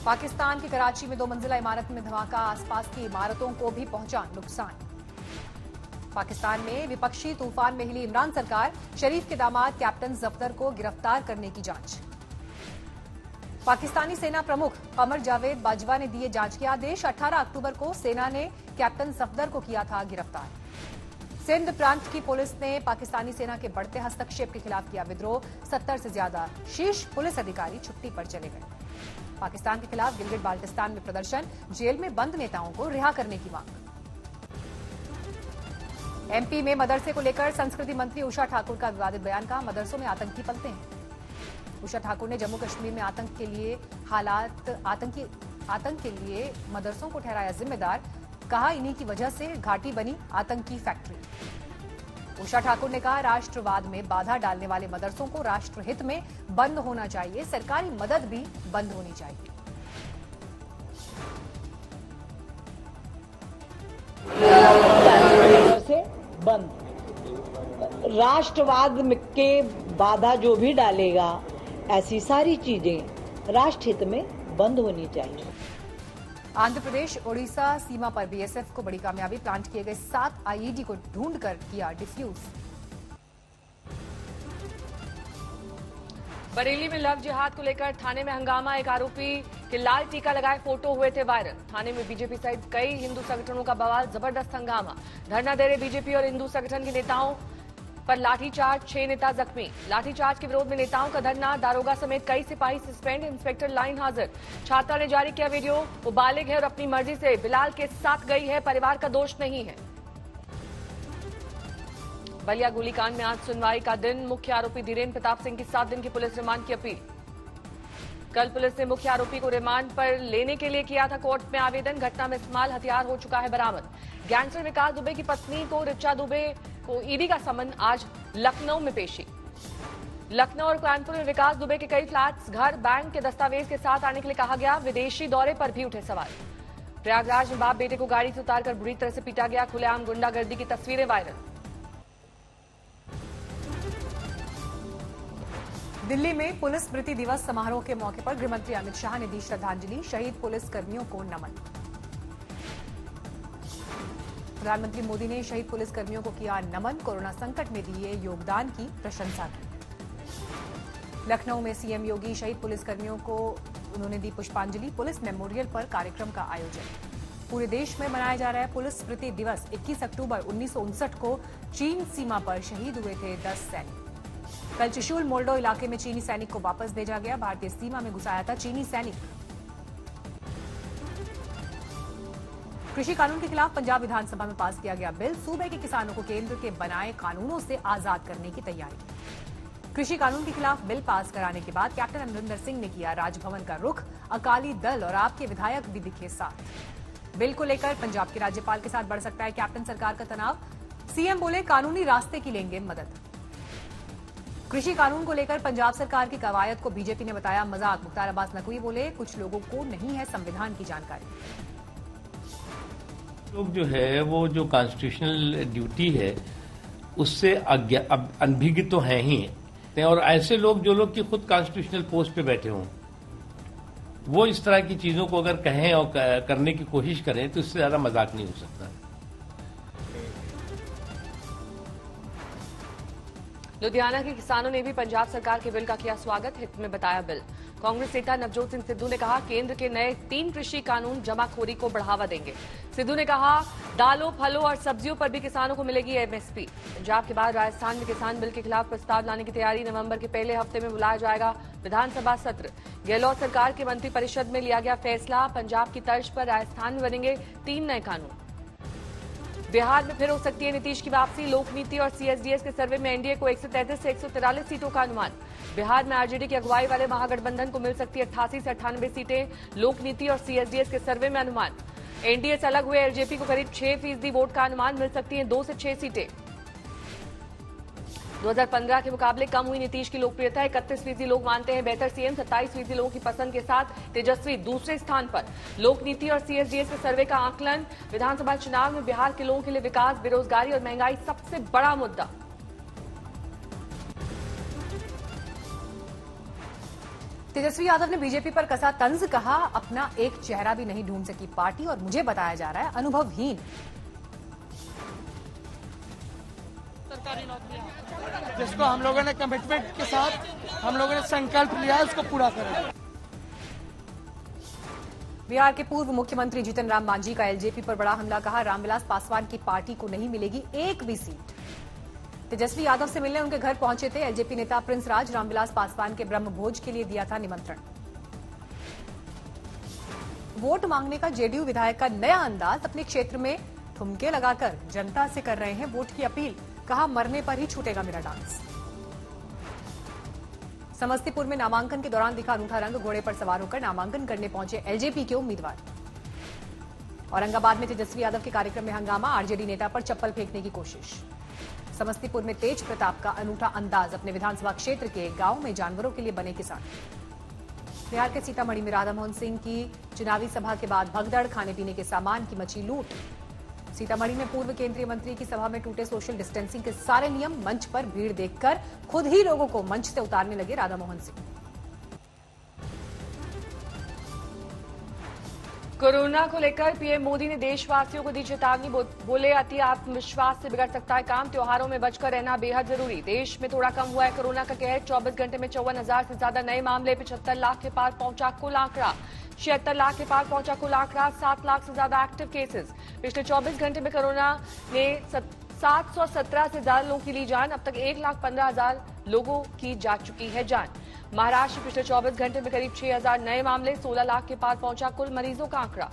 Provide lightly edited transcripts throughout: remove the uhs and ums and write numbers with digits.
पाकिस्तान की कराची में 2 मंजिला इमारत में धमाका, आसपास की इमारतों को भी पहुंचा नुकसान। पाकिस्तान में विपक्षी तूफान में हिली इमरान सरकार, शरीफ के दामाद कैप्टन जफदर को गिरफ्तार करने की जांच। पाकिस्तानी सेना प्रमुख कमर जावेद बाजवा ने दिए जांच के आदेश। 18 अक्टूबर को सेना ने कैप्टन जफदर को किया था गिरफ्तार। सिंध प्रांत की पुलिस ने पाकिस्तानी सेना के बढ़ते हस्तक्षेप के खिलाफ किया विद्रोह। 70 से ज्यादा शीर्ष पुलिस अधिकारी छुट्टी पर चले गए। पाकिस्तान के खिलाफ गिलगिट बाल्टिस्तान में प्रदर्शन, जेल में बंद नेताओं को रिहा करने की मांग। एमपी में मदरसे को लेकर संस्कृति मंत्री उषा ठाकुर का विवादित बयान, कहा मदरसों में आतंकी पलते हैं। उषा ठाकुर ने जम्मू कश्मीर में आतंक के लिए मदरसों को ठहराया जिम्मेदार, कहा इन्हीं की वजह से घाटी बनी आतंकी फैक्ट्री। उषा ठाकुर ने कहा राष्ट्रवाद में बाधा डालने वाले मदरसों को राष्ट्रहित में बंद होना चाहिए, सरकारी मदद भी बंद होनी चाहिए। से बंद, राष्ट्रवाद के बाधा जो भी डालेगा, ऐसी सारी चीजें राष्ट्रहित में बंद होनी चाहिए। आंध्र प्रदेश ओडिशा सीमा पर बीएसएफ को बड़ी कामयाबी, प्लांट किए गए 7 आईईडी को ढूंढकर किया डिफ्यूज। बरेली में लव जिहाद को लेकर थाने में हंगामा, एक आरोपी के लाल टीका लगाए फोटो हुए थे वायरल। थाने में बीजेपी सहित कई हिंदू संगठनों का बवाल, जबरदस्त हंगामा। धरना दे रहे बीजेपी और हिंदू संगठन के नेताओं पर लाठीचार्ज, 6 नेता जख्मी। लाठीचार्ज के विरोध में नेताओं का धरना, दारोगा समेत कई सिपाही सस्पेंड, इंस्पेक्टर लाइन हाजिर। छात्रा ने जारी किया वीडियो, वो बालिग है और अपनी मर्जी से बिलाल के साथ गई है, परिवार का दोष नहीं है। बलिया गोलीकांड में आज सुनवाई का दिन, मुख्य आरोपी धीरेन्द्र प्रताप सिंह की 7 दिन की पुलिस रिमांड की अपील। कल पुलिस ने मुख्य आरोपी को रिमांड पर लेने के लिए किया था कोर्ट में आवेदन। घटना में इस्तेमाल हथियार हो चुका है बरामद। गैंगस्टर विकास दुबे की पत्नी को ऋचा दुबे को ईडी का समन, आज लखनऊ में पेशी। लखनऊ और कानपुर में विकास दुबे के कई फ्लैट्स, घर, बैंक के दस्तावेज के साथ आने के लिए कहा गया। विदेशी दौरे पर भी उठे सवाल। प्रयागराज में बाप बेटे को गाड़ी से उतारकर बुरी तरह से पीटा गया, खुलेआम गुंडागर्दी की तस्वीरें वायरल। दिल्ली में पुलिस स्मृति दिवस समारोह के मौके पर गृहमंत्री अमित शाह ने दी श्रद्धांजलि, शहीद पुलिस कर्मियों को नमन। प्रधानमंत्री मोदी ने शहीद पुलिसकर्मियों को किया नमन, कोरोना संकट में दिए योगदान की प्रशंसा की। लखनऊ में सीएम योगी शहीद पुलिसकर्मियों को उन्होंने दी पुष्पांजलि। पुलिस मेमोरियल पर कार्यक्रम का आयोजन। पूरे देश में मनाया जा रहा है पुलिस स्मृति दिवस। 21 अक्टूबर 1959 को चीन सीमा पर शहीद हुए थे 10 सैनिक। कल चिशुल मोल्डो इलाके में चीनी सैनिक को वापस भेजा गया। भारतीय सीमा में घुसाया था चीनी सैनिक। कृषि कानून के खिलाफ पंजाब विधानसभा में पास किया गया बिल, सूबे के किसानों को केंद्र के बनाए कानूनों से आजाद करने की तैयारी। कृषि कानून के खिलाफ बिल पास कराने के बाद कैप्टन अमरिंदर सिंह ने किया राजभवन का रुख। अकाली दल और आपके विधायक भी दिखे साथ। बिल को लेकर पंजाब के राज्यपाल के साथ बढ़ सकता है कैप्टन सरकार का तनाव। सीएम बोले कानूनी रास्ते की लेंगे मदद। कृषि कानून को लेकर पंजाब सरकार की कवायद को बीजेपी ने बताया मजाक। मुख्तार अब्बास नकवी बोले कुछ लोगों को नहीं है संविधान की जानकारी। लोग जो है वो जो कॉन्स्टिट्यूशनल ड्यूटी है उससे अब अनभिज्ञ तो हैं ही, और ऐसे लोग जो लोग कि खुद कॉन्स्टिट्यूशनल पोस्ट पे बैठे हों, वो इस तरह की चीजों को अगर कहें और करने की कोशिश करें तो इससे ज्यादा मजाक नहीं हो सकता। लुधियाना के किसानों ने भी पंजाब सरकार के बिल का किया स्वागत, हित में बताया बिल। कांग्रेस नेता नवजोत सिंह सिद्धू ने कहा केंद्र के नए 3 कृषि कानून जमाखोरी को बढ़ावा देंगे। सिद्धू ने कहा दालों, फलों और सब्जियों पर भी किसानों को मिलेगी एमएसपी। पंजाब के बाद राजस्थान में किसान बिल के खिलाफ प्रस्ताव लाने की तैयारी, नवंबर के पहले हफ्ते में बुलाया जाएगा विधानसभा सत्र। गहलोत सरकार के मंत्रिपरिषद में लिया गया फैसला, पंजाब की तर्ज पर राजस्थान में बनेंगे 3 नए कानून। बिहार में फिर हो सकती है नीतीश की वापसी, लोक नीति और सीएसडीएस के सर्वे में एनडीए को 133 से 143 सीटों का अनुमान। बिहार में आरजेडी की अगुवाई वाले महागठबंधन को मिल सकती है 88 से 98 सीटें, लोक नीति और सीएसडीएस के सर्वे में अनुमान। एनडीए से अलग हुए एलजेपी को करीब 6% वोट का अनुमान, मिल सकती है 2 से 6 सीटें। 2015 के मुकाबले कम हुई नीतीश की लोकप्रियता, 31% लोग मानते हैं बेहतर सीएम, 27% लोगों की पसंद के साथ तेजस्वी दूसरे स्थान पर। लोक नीति और सीएसडीएस के सर्वे का आकलन, विधानसभा चुनाव में बिहार के लोगों के लिए विकास, बेरोजगारी और महंगाई सबसे बड़ा मुद्दा। तेजस्वी यादव ने बीजेपी पर कसा तंज, कहा अपना एक चेहरा भी नहीं ढूंढ सकी पार्टी और मुझे बताया जा रहा है अनुभवहीन। सरकारी नौकरियां जिसको हम लोगों ने कमिटमेंट के साथ हम लोगों ने संकल्प लिया है उसको पूरा करें। बिहार के पूर्व मुख्यमंत्री जीतन राम मांझी का एलजेपी पर बड़ा हमला, कहा रामविलास पासवान की पार्टी को नहीं मिलेगी एक भी सीट। तेजस्वी यादव से मिलने उनके घर पहुंचे थे एलजेपी नेता प्रिंस राज, रामविलास पासवान के ब्रह्मभोज के लिए दिया था निमंत्रण। वोट मांगने का जेडीयू विधायक का नया अंदाज, अपने क्षेत्र में ठुमके लगाकर जनता से कर रहे हैं वोट की अपील, कहा मरने पर ही छूटेगा मेरा डांस। समस्तीपुर में नामांकन के दौरान दिखा अनूठा रंग, घोड़े पर सवार होकर नामांकन करने पहुंचे एलजेपी के उम्मीदवार। औरंगाबाद में तेजस्वी यादव के कार्यक्रम में हंगामा, आरजेडी नेता पर चप्पल फेंकने की कोशिश। समस्तीपुर में तेज प्रताप का अनूठा अंदाज, अपने विधानसभा क्षेत्र के गांव में जानवरों के लिए बने किसान। बिहार के सीतामढ़ी में राधा मोहन सिंह की चुनावी सभा के बाद भगदड़, खाने पीने के सामान की मची लूट। सीतामढ़ी में पूर्व केंद्रीय मंत्री की सभा में टूटे सोशल डिस्टेंसिंग के सारे नियम, मंच पर भीड़ देखकर खुद ही लोगों को मंच से उतारने लगे राधा मोहन सिंह। कोरोना को लेकर पीएम मोदी ने देशवासियों को दी चेतावनी, बोले अति आत्मविश्वास से बिगड़ सकता है काम, त्योहारों में बचकर रहना बेहद जरूरी। देश में थोड़ा कम हुआ है कोरोना का कहर, 24 घंटे में 54,000 से ज्यादा नए मामले, 75 लाख के पार पहुंचा कुल आंकड़ा। 76 लाख के पार पहुंचा कुल आंकड़ा, 7 लाख से ज्यादा एक्टिव केसेस। पिछले 24 घंटे में कोरोना ने 717 से ज्यादा लोगों की ली जान, अब तक 1,15,000 लोगों की जा चुकी है जान। महाराष्ट्र पिछले 24 घंटे में करीब 6,000 नए मामले, 16 लाख के पार पहुंचा कुल मरीजों का आंकड़ा।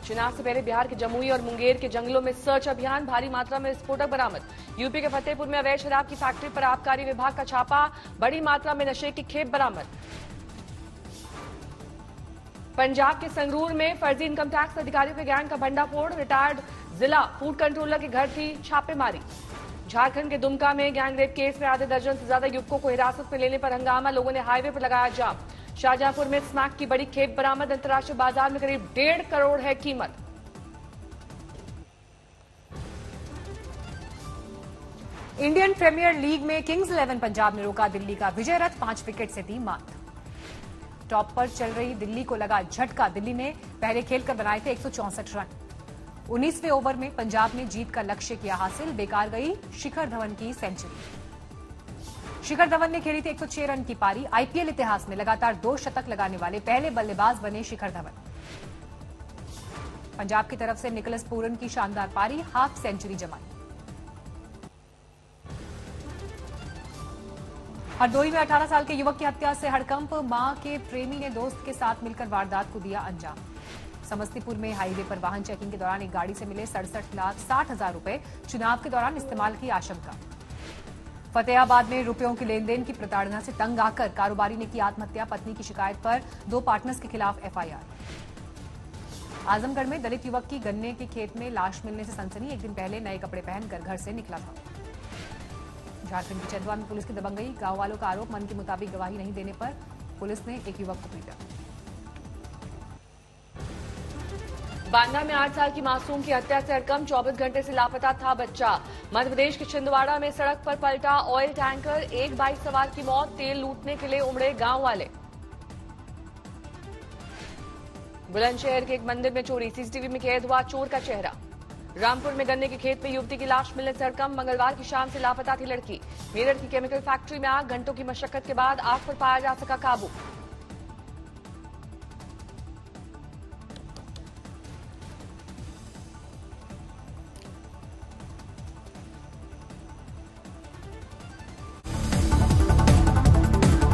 चुनाव से पहले बिहार के जमुई और मुंगेर के जंगलों में सर्च अभियान, भारी मात्रा में विस्फोटक बरामद। यूपी के फतेहपुर में अवैध शराब की फैक्ट्री पर आबकारी विभाग का छापा, बड़ी मात्रा में नशे की खेप बरामद। पंजाब के संगरूर में फर्जी इनकम टैक्स अधिकारियों के गैंग का भंडाफोड़, रिटायर्ड जिला फूड कंट्रोलर के घर थी छापेमारी। झारखंड के दुमका में गैंगरेप केस में आधे दर्जन से ज्यादा युवकों को हिरासत में लेने पर हंगामा, लोगों ने हाईवे पर लगाया जाम। शाहजहांपुर में स्मैक की बड़ी खेप बरामद, अंतर्राष्ट्रीय बाजार में करीब 1.5 करोड़ है कीमत। इंडियन प्रीमियर लीग में किंग्स 11 पंजाब ने रोका दिल्ली का विजय रथ, 5 विकेट से दी मात। टॉप पर चल रही दिल्ली को लगा झटका, दिल्ली ने पहले खेलकर बनाए थे 164 रन। 19वें ओवर में पंजाब ने जीत का लक्ष्य किया हासिल, बेकार गई शिखर धवन की सेंचुरी। शिखर धवन ने खेली थी 106 रन की पारी, आईपीएल इतिहास में लगातार 2 शतक लगाने वाले पहले बल्लेबाज बने शिखर धवन। पंजाब की तरफ से निकोलस पूरन की शानदार पारी, हाफ सेंचुरी जमाई। हरदोई में 18 साल के युवक की हत्या से हड़कंप, मां के प्रेमी ने दोस्त के साथ मिलकर वारदात को दिया अंजाम। समस्तीपुर में हाईवे पर वाहन चेकिंग के दौरान एक गाड़ी से मिले 67,60,000 रुपए, चुनाव के दौरान इस्तेमाल की आशंका। फतेहाबाद में रुपयों के लेन देन की प्रताड़ना से तंग आकर कारोबारी ने की आत्महत्या, पत्नी की शिकायत पर 2 पार्टनर्स के खिलाफ एफआईआर। आजमगढ़ में दलित युवक की गन्ने के खेत में लाश मिलने से सनसनी, एक दिन पहले नए कपड़े पहनकर घर से निकला था। झारखंड के चंदवा में पुलिस की दबंगई, गांव वालों का आरोप, मन के मुताबिक गवाही नहीं देने पर पुलिस ने एक युवक को पीटा। बांदा में 8 साल की मासूम की हत्या से हड़कंप, 24 घंटे से लापता था बच्चा। मध्य प्रदेश के छिंदवाड़ा में सड़क पर पलटा ऑयल टैंकर, एक बाइक सवार की मौत, तेल लूटने के लिए उमड़े गांव वाले। बुलंदशहर के एक मंदिर में चोरी, सीसीटीवी में कैद हुआ चोर का चेहरा। रामपुर में गन्ने के खेत में युवती की लाश मिलने से हड़कंप, मंगलवार की शाम से लापता थी लड़की। मेरठ की केमिकल फैक्ट्री में आग, घंटों की मशक्कत के बाद आग पर पाया जा सका काबू।